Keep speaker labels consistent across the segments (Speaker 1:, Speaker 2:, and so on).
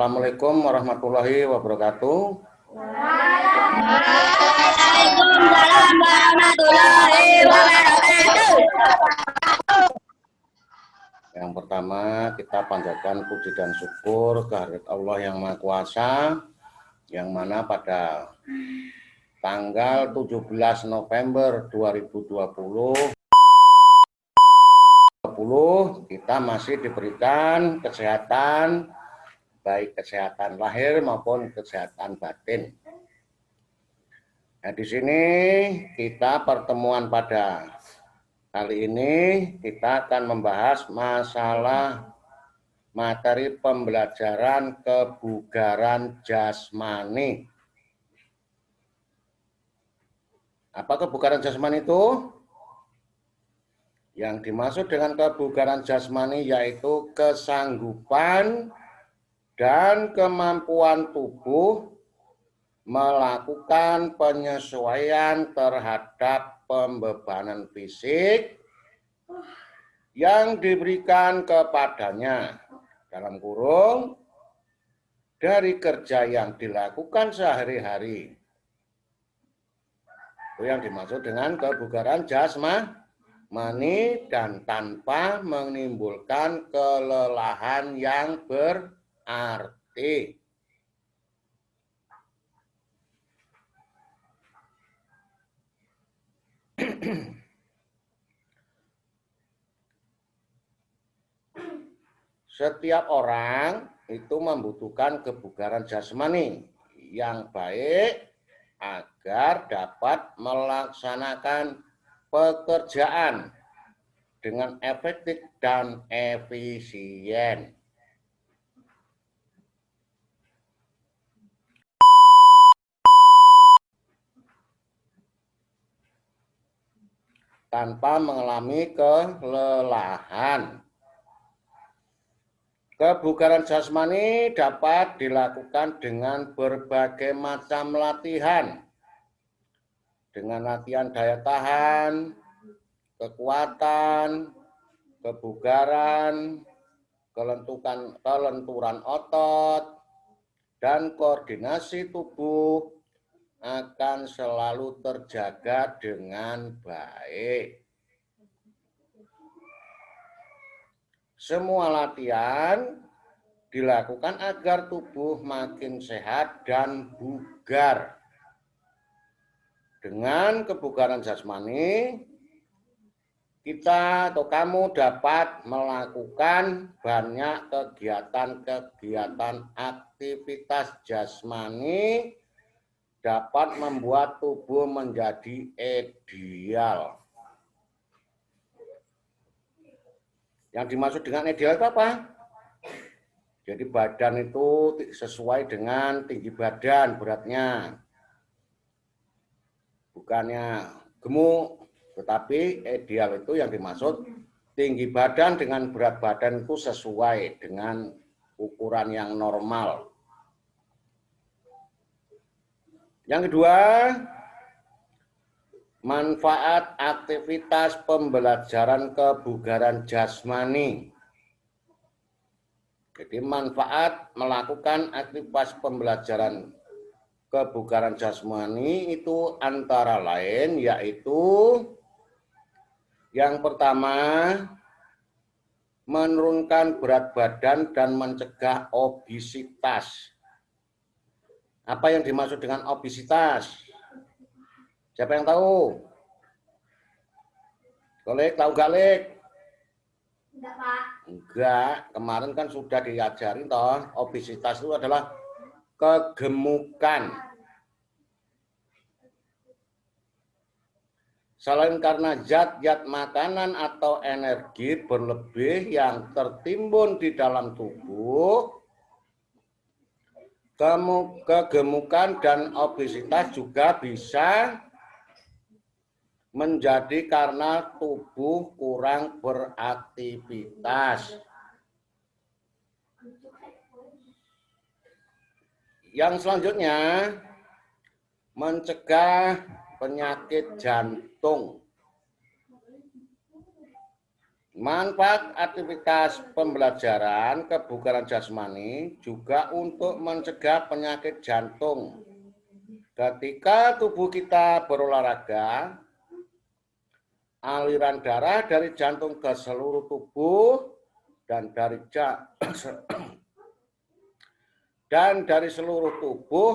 Speaker 1: Assalamualaikum warahmatullahi wabarakatuh.
Speaker 2: Waalaikumsalam warahmatullahi wabarakatuh.
Speaker 1: Yang pertama kita panjatkan puji dan syukur kehadirat Allah yang Maha Kuasa, yang mana pada tanggal 17 November 2020 kita masih diberikan kesehatan, baik kesehatan lahir maupun kesehatan batin. Nah, di sini kita pertemuan pada kali ini kita akan membahas masalah materi pembelajaran kebugaran jasmani. Apa kebugaran jasmani itu? Yang dimaksud dengan kebugaran jasmani yaitu kesanggupan dan kemampuan tubuh melakukan penyesuaian terhadap pembebanan fisik yang diberikan kepadanya, dalam kurung, dari kerja yang dilakukan sehari-hari. Itu yang dimaksud dengan kebugaran jasmani dan tanpa menimbulkan kelelahan yang berarti. Setiap orang itu membutuhkan kebugaran jasmani yang baik agar dapat melaksanakan pekerjaan dengan efektif dan efisien. Tanpa mengalami kelelahan. Kebugaran jasmani dapat dilakukan dengan berbagai macam latihan. Dengan latihan daya tahan, kekuatan, kebugaran, kelenturan otot, dan koordinasi tubuh akan selalu terjaga dengan baik. Semua latihan dilakukan agar tubuh makin sehat dan bugar. Dengan kebugaran jasmani, kita atau kamu dapat melakukan banyak kegiatan-kegiatan aktivitas jasmani dapat membuat tubuh menjadi ideal. Yang dimaksud dengan ideal itu apa? Jadi badan itu sesuai dengan tinggi badan beratnya. Bukannya gemuk, tetapi ideal itu yang dimaksud tinggi badan dengan berat badan itu sesuai dengan ukuran yang normal. Yang kedua, manfaat aktivitas pembelajaran kebugaran jasmani. Jadi manfaat melakukan aktivitas pembelajaran kebugaran jasmani itu antara lain yaitu yang pertama, menurunkan berat badan dan mencegah obesitas. Apa yang dimaksud dengan obesitas? Siapa yang tahu? Kolek, tahu gak, Lek?
Speaker 2: Enggak, Pak.
Speaker 1: Enggak, kemarin kan sudah diajarin toh, obesitas itu adalah kegemukan. Selain karena zat-zat makanan atau energi berlebih yang tertimbun di dalam tubuh, kegemukan dan obesitas juga bisa menjadi karena tubuh kurang beraktivitas. Yang selanjutnya, mencegah penyakit jantung. Manfaat aktivitas pembelajaran kebugaran jasmani juga untuk mencegah penyakit jantung. Ketika tubuh kita berolahraga, aliran darah dari jantung ke seluruh tubuh dan dari seluruh tubuh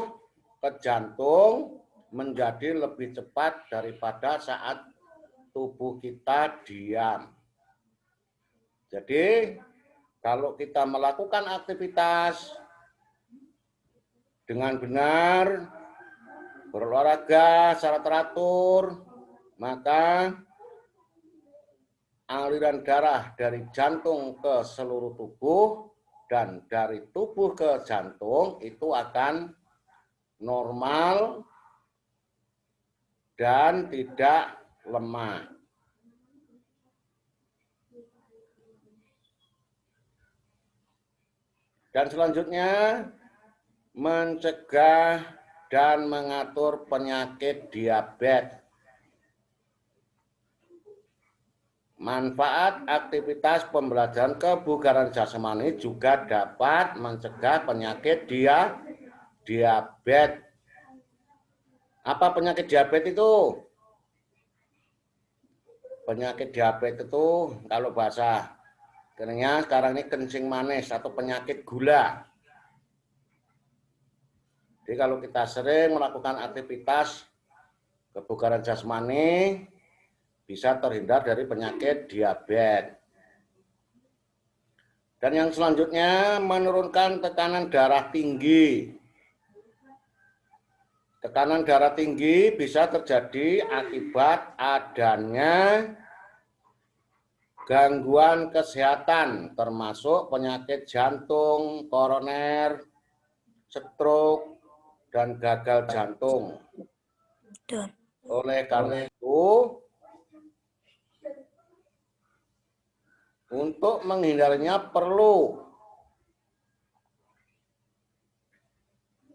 Speaker 1: ke jantung menjadi lebih cepat daripada saat tubuh kita diam. Jadi, kalau kita melakukan aktivitas dengan benar, berolahraga secara teratur, maka aliran darah dari jantung ke seluruh tubuh dan dari tubuh ke jantung itu akan normal dan tidak lemah. Dan selanjutnya, mencegah dan mengatur penyakit diabetes. Manfaat aktivitas pembelajaran kebugaran jasmani juga dapat mencegah penyakit diabetes. Apa penyakit diabetes itu? Penyakit diabetes itu kalau bahasa kerennya sekarang ini kencing manis atau penyakit gula. Jadi kalau kita sering melakukan aktivitas kebugaran jasmani, bisa terhindar dari penyakit diabetes. Dan yang selanjutnya, menurunkan tekanan darah tinggi. Tekanan darah tinggi bisa terjadi akibat adanya gangguan kesehatan, termasuk penyakit jantung, koroner, stroke, dan gagal jantung. Oleh karena itu, untuk menghindarinya perlu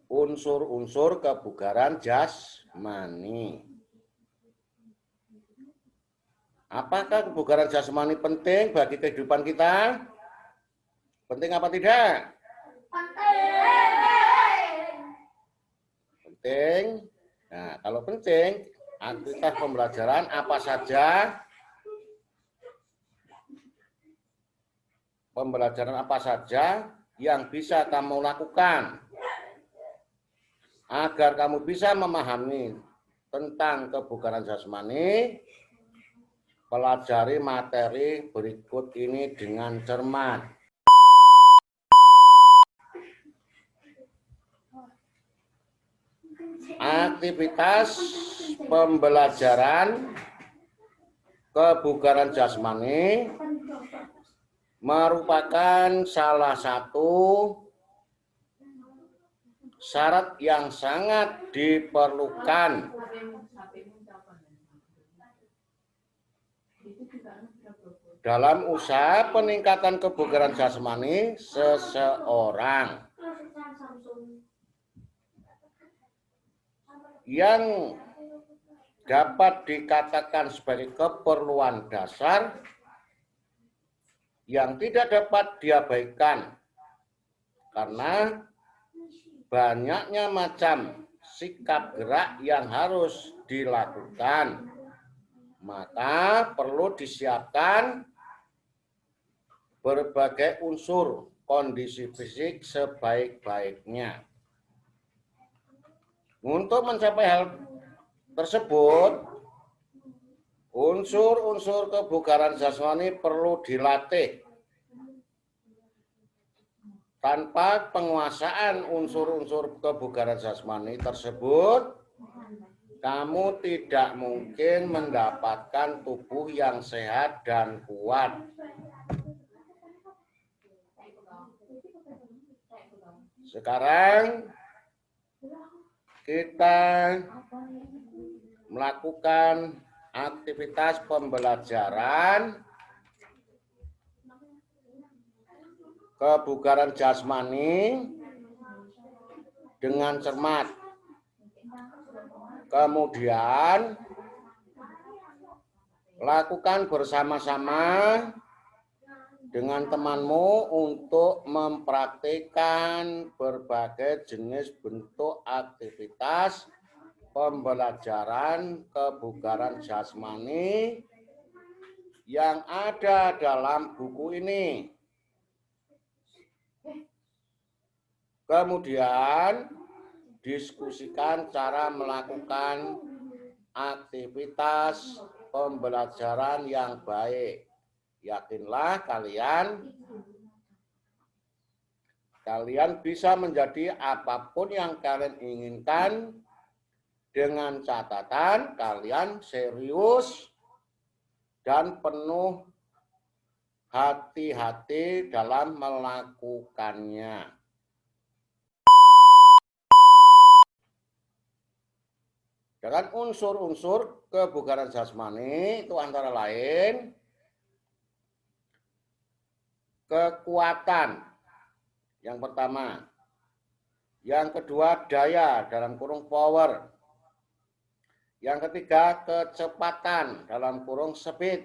Speaker 1: unsur-unsur kebugaran jasmani. Apakah kebugaran jasmani penting bagi kehidupan kita? Penting apa tidak? Penting. Nah, kalau penting, aktivitas pembelajaran apa saja? Pembelajaran apa saja yang bisa kamu lakukan agar kamu bisa memahami tentang kebugaran jasmani? Pelajari materi berikut ini dengan cermat. Aktivitas pembelajaran kebugaran jasmani merupakan salah satu syarat yang sangat diperlukan dalam usaha peningkatan kebugaran jasmani seseorang. Yang dapat dikatakan sebagai keperluan dasar yang tidak dapat diabaikan karena banyaknya macam sikap gerak yang harus dilakukan, maka perlu disiapkan berbagai unsur kondisi fisik sebaik-baiknya. Untuk mencapai hal tersebut, unsur-unsur kebugaran jasmani perlu dilatih. Tanpa penguasaan unsur-unsur kebugaran jasmani tersebut, kamu tidak mungkin mendapatkan tubuh yang sehat dan kuat. Sekarang kita melakukan aktivitas pembelajaran kebugaran jasmani dengan cermat. Kemudian lakukan bersama-sama dengan temanmu untuk mempraktikkan berbagai jenis bentuk aktivitas pembelajaran kebugaran jasmani yang ada dalam buku ini. Kemudian diskusikan cara melakukan aktivitas pembelajaran yang baik. Yakinlah kalian bisa menjadi apapun yang kalian inginkan dengan catatan kalian serius dan penuh hati-hati dalam melakukannya. Dengan unsur-unsur kebugaran jasmani itu antara lain kekuatan, yang pertama. Yang kedua, daya dalam kurung power. Yang ketiga, kecepatan dalam kurung speed.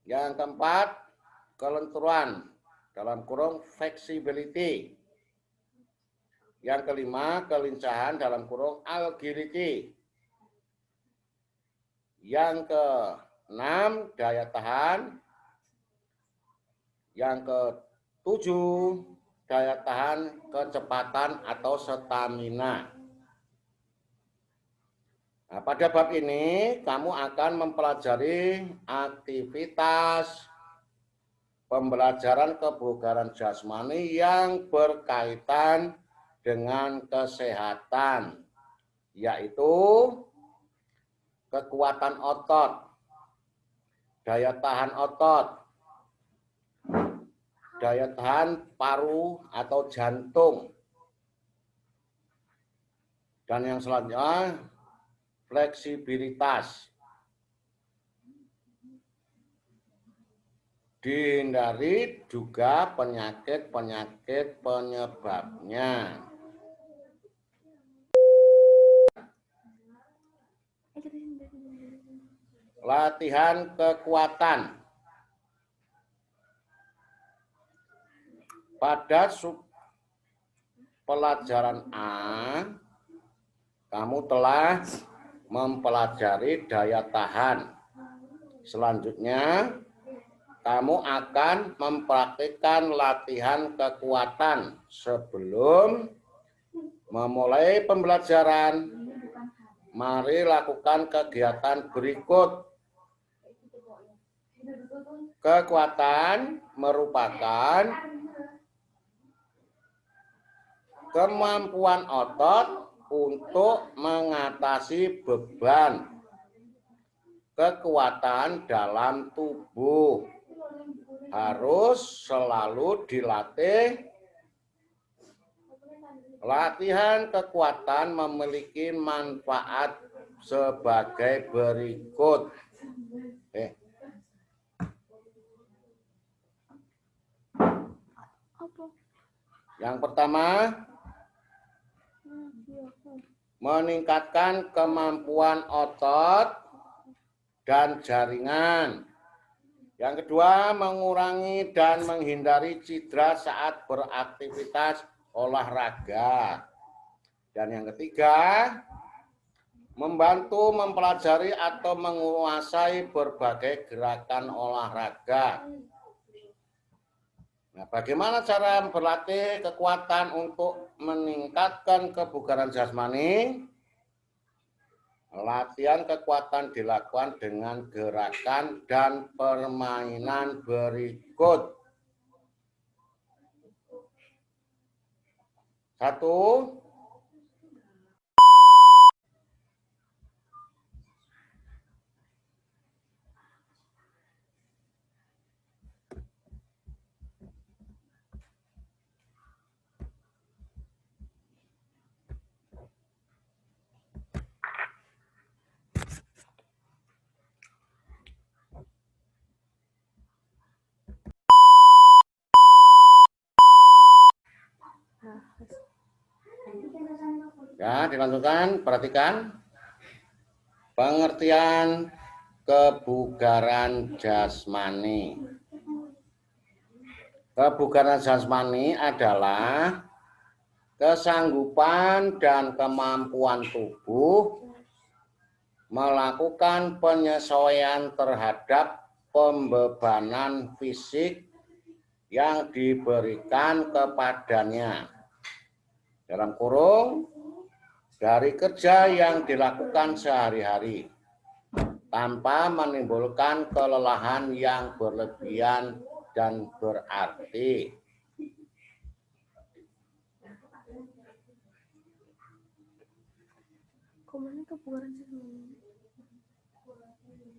Speaker 1: Yang keempat, kelenturan dalam kurung flexibility. Yang kelima, kelincahan dalam kurung agility. Yang keenam, daya tahan. Yang ketujuh, daya tahan kecepatan atau stamina. Nah, pada bab ini kamu akan mempelajari aktivitas pembelajaran kebugaran jasmani yang berkaitan dengan kesehatan, yaitu kekuatan otot, daya tahan otot, daya tahan paru atau jantung, dan yang selanjutnya fleksibilitas. Dihindari juga penyakit-penyakit penyebabnya. Latihan kekuatan. Pada sub pelajaran A, kamu telah mempelajari daya tahan. Selanjutnya, kamu akan mempraktikkan latihan kekuatan sebelum memulai pembelajaran. Mari lakukan kegiatan berikut. Kekuatan merupakan kemampuan otot untuk mengatasi beban. Kekuatan dalam tubuh harus selalu dilatih. Latihan kekuatan memiliki manfaat sebagai berikut. Yang pertama, meningkatkan kemampuan otot dan jaringan. Yang kedua, mengurangi dan menghindari cedera saat beraktivitas olahraga. Dan yang ketiga, membantu mempelajari atau menguasai berbagai gerakan olahraga. Nah, bagaimana cara berlatih kekuatan untuk meningkatkan kebugaran jasmani? Latihan kekuatan dilakukan dengan gerakan dan permainan berikut. 1. Ya, dilanjutkan, perhatikan. Pengertian kebugaran jasmani. Kebugaran jasmani adalah kesanggupan dan kemampuan tubuh melakukan penyesuaian terhadap pembebanan fisik yang diberikan kepadanya. Dalam kurung, dari kerja yang dilakukan sehari-hari tanpa menimbulkan kelelahan yang berlebihan dan berarti.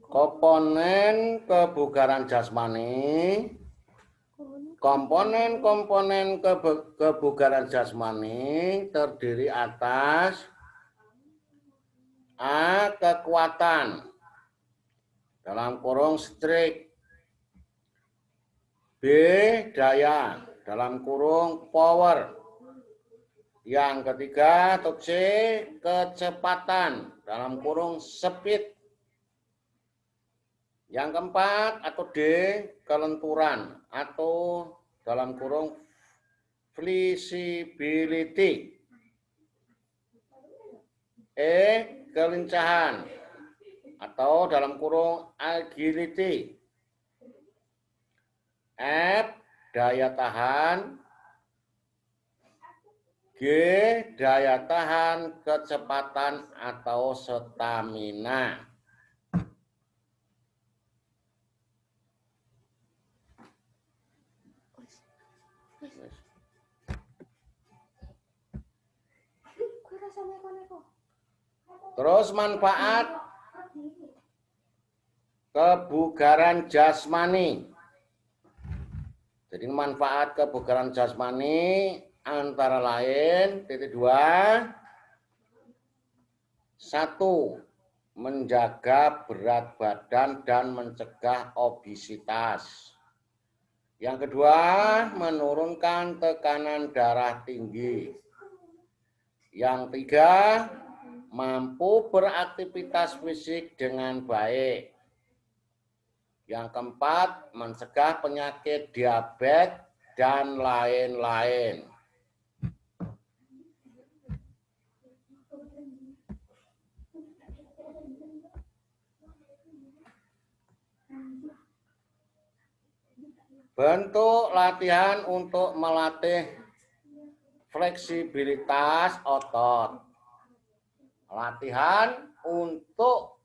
Speaker 1: Komponen kebugaran jasmani. Komponen-komponen kebugaran jasmani terdiri atas A. Kekuatan dalam kurung strik, B. Daya dalam kurung power, yang ketiga atau C. Kecepatan dalam kurung speed, yang keempat atau D. Kelenturan atau dalam kurung flexibility, E. Kelincahan atau dalam kurung agility, F. Daya tahan, G. Daya tahan kecepatan atau stamina. Terus manfaat kebugaran jasmani. Jadi manfaat kebugaran jasmani antara lain titik 2. 1. Menjaga berat badan dan mencegah obesitas. Yang kedua, menurunkan tekanan darah tinggi. Yang tiga, mampu beraktivitas fisik dengan baik. Yang keempat, mencegah penyakit diabetes dan lain-lain. Bentuk latihan untuk melatih fleksibilitas otot. Latihan untuk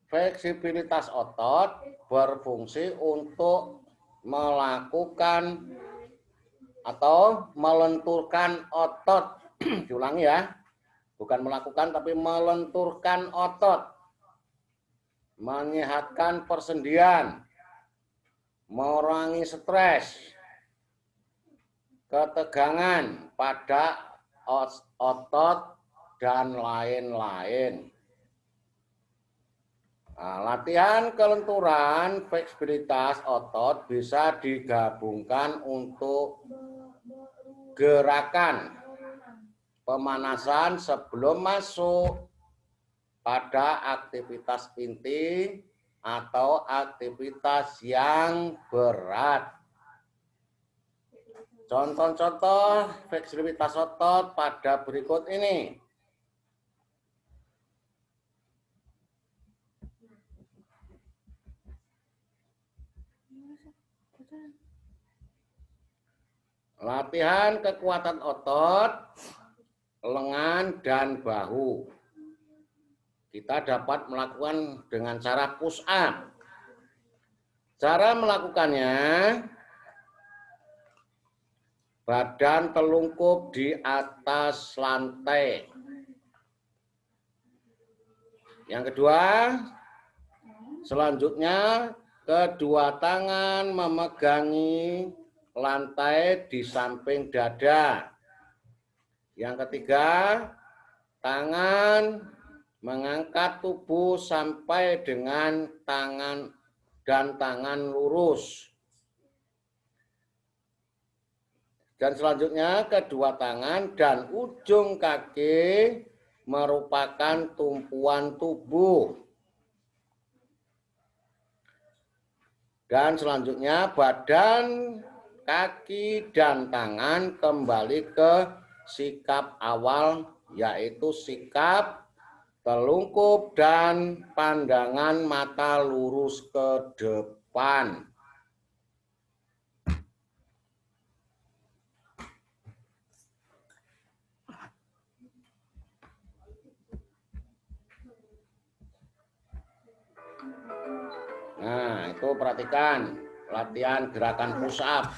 Speaker 1: fleksibilitas otot berfungsi untuk melakukan atau melenturkan otot. Diulangi ya, bukan melakukan tapi melenturkan otot, menyehatkan persendian, mengurangi stres, ketegangan pada otot, dan lain-lain. Nah, latihan kelenturan fleksibilitas otot bisa digabungkan untuk gerakan pemanasan sebelum masuk pada aktivitas inti atau aktivitas yang berat. Contoh-contoh fleksibilitas otot pada berikut ini. Latihan kekuatan otot, lengan, dan bahu. Kita dapat melakukan dengan cara push up. Cara melakukannya, badan telungkup di atas lantai. Yang kedua, selanjutnya kedua tangan memegangi lantai di samping dada. Yang ketiga, tangan mengangkat tubuh sampai dengan tangan lurus. Dan selanjutnya kedua tangan dan ujung kaki merupakan tumpuan tubuh. Dan selanjutnya badan, kaki, dan tangan kembali ke sikap awal, yaitu sikap telungkup dan pandangan mata lurus ke depan. Nah, itu perhatikan latihan gerakan push up.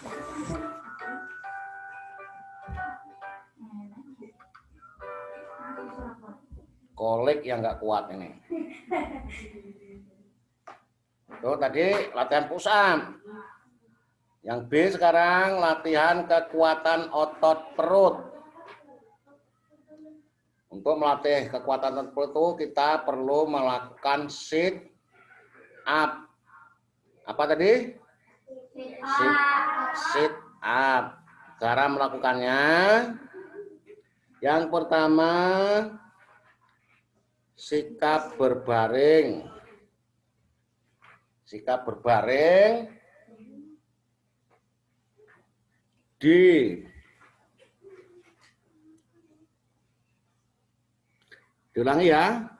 Speaker 1: Kolek yang nggak kuat ini. Itu tadi latihan push up. Yang B sekarang latihan kekuatan otot perut. Untuk melatih kekuatan otot perut itu kita perlu melakukan sit up. Apa tadi? Sit up. Cara melakukannya, yang pertama sikap berbaring. Sikap berbaring diulangi ya.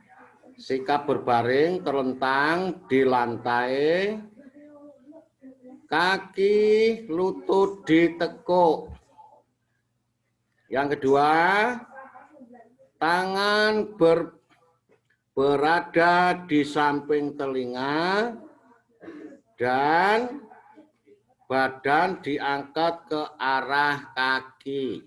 Speaker 1: Sikap berbaring terlentang di lantai, kaki lutut ditekuk. Yang kedua, tangan berada di samping telinga dan badan diangkat ke arah kaki.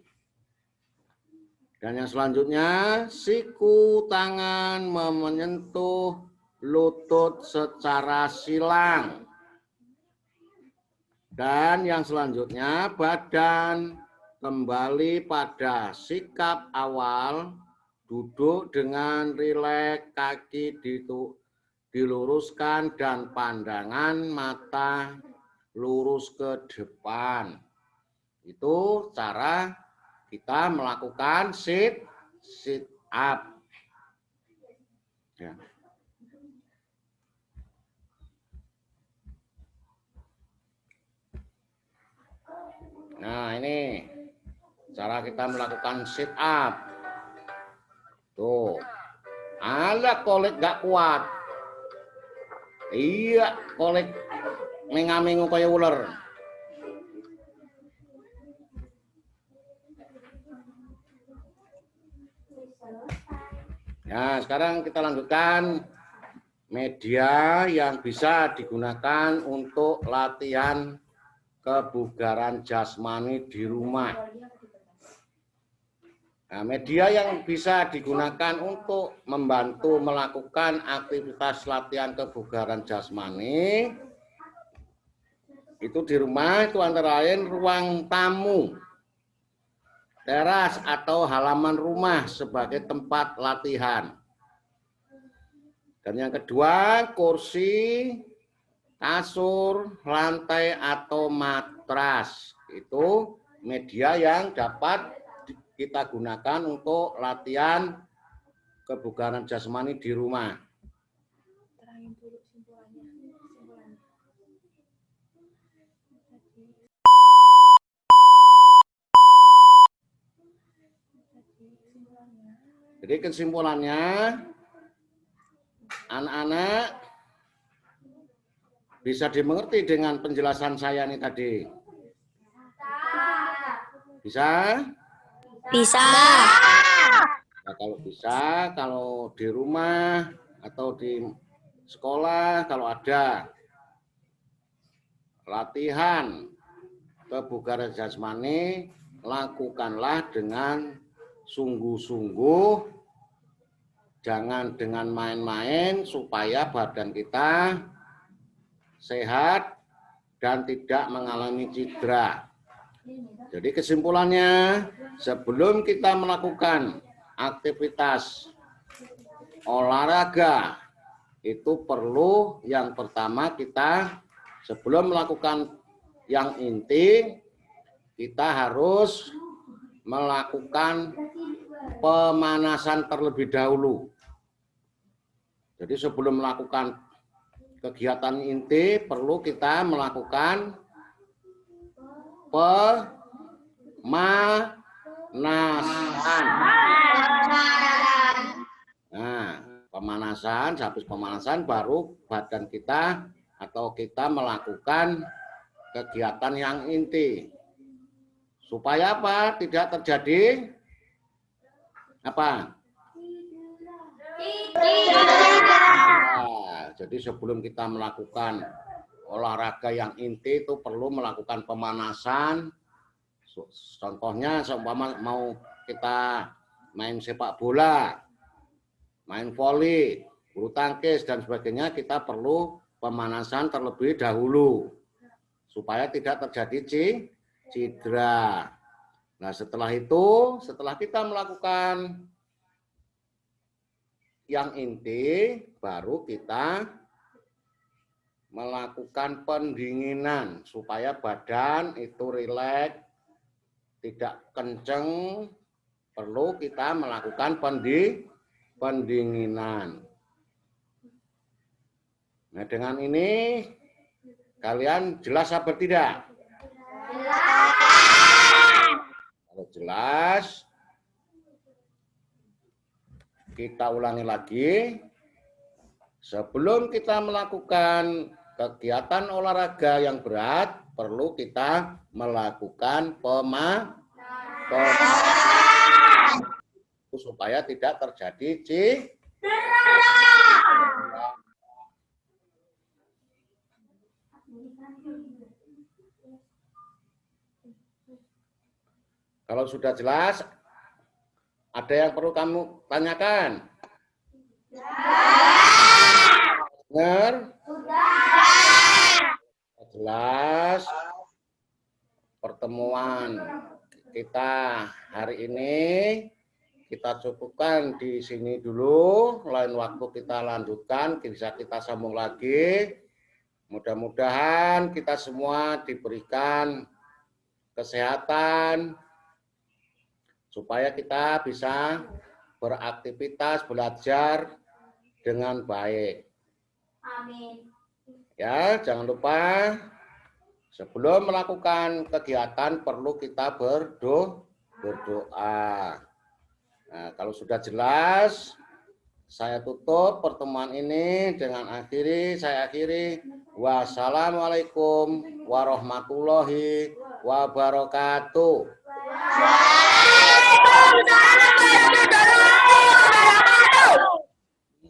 Speaker 1: Dan yang selanjutnya, siku tangan menyentuh lutut secara silang. Dan yang selanjutnya, badan kembali pada sikap awal, duduk dengan rileks, kaki diluruskan dan pandangan mata lurus ke depan. Itu cara kita melakukan sit up. Ya. Nah, ini cara kita melakukan sit up. Tuh. Ada kolek gak kuat. Iya, kolek mengamingu kayak ular. Nah, sekarang kita lanjutkan media yang bisa digunakan untuk latihan kebugaran jasmani di rumah. Nah, media yang bisa digunakan untuk membantu melakukan aktivitas latihan kebugaran jasmani itu di rumah itu antara lain ruang tamu, teras atau halaman rumah sebagai tempat latihan. Dan yang kedua, kursi, kasur, lantai atau matras. Itu media yang dapat kita gunakan untuk latihan kebugaran jasmani di rumah. Jadi kesimpulannya, anak-anak bisa dimengerti dengan penjelasan saya ini tadi? Bisa?
Speaker 2: Bisa.
Speaker 1: Nah, kalau bisa, kalau di rumah atau di sekolah, kalau ada latihan kebugaran jasmani, lakukanlah dengan sungguh-sungguh, jangan dengan main-main supaya badan kita sehat dan tidak mengalami cedera. Jadi kesimpulannya, sebelum kita melakukan aktivitas olahraga, itu perlu yang pertama kita sebelum melakukan yang inti, kita harus melakukan pemanasan terlebih dahulu. Jadi sebelum melakukan kegiatan inti perlu kita melakukan pemanasan. Nah, pemanasan, habis pemanasan baru badan kita atau kita melakukan kegiatan yang inti. Supaya apa? Tidak terjadi apa? Nah, jadi sebelum kita melakukan olahraga yang inti itu perlu melakukan pemanasan. Contohnya seumpama mau kita main sepak bola, main voli, bulu tangkis dan sebagainya, kita perlu pemanasan terlebih dahulu supaya tidak terjadi cedera. Nah, setelah itu, setelah kita melakukan yang inti, baru kita melakukan pendinginan supaya badan itu rileks, tidak kenceng. Perlu kita melakukan pendinginan. Nah, dengan ini kalian jelas apa tidak? Kalau jelas, kita ulangi lagi. Sebelum kita melakukan kegiatan olahraga yang berat, perlu kita melakukan pemanasan supaya tidak terjadi cedera. Kalau sudah jelas, ada yang perlu kamu tanyakan? Dengar? Jelas. Pertemuan kita hari ini kita cukupkan di sini dulu. Lain waktu kita lanjutkan, bisa kita sambung lagi. Mudah-mudahan kita semua diberikan kesehatan supaya kita bisa beraktivitas, belajar dengan baik.
Speaker 2: Amin.
Speaker 1: Ya, jangan lupa sebelum melakukan kegiatan perlu kita berdoa. Nah, kalau sudah jelas, saya tutup pertemuan ini dengan saya akhiri. Wassalamualaikum warahmatullahi wabarakatuh.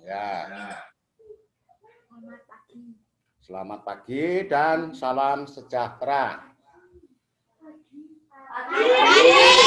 Speaker 1: Ya. Selamat pagi dan salam sejahtera.
Speaker 2: Pagi.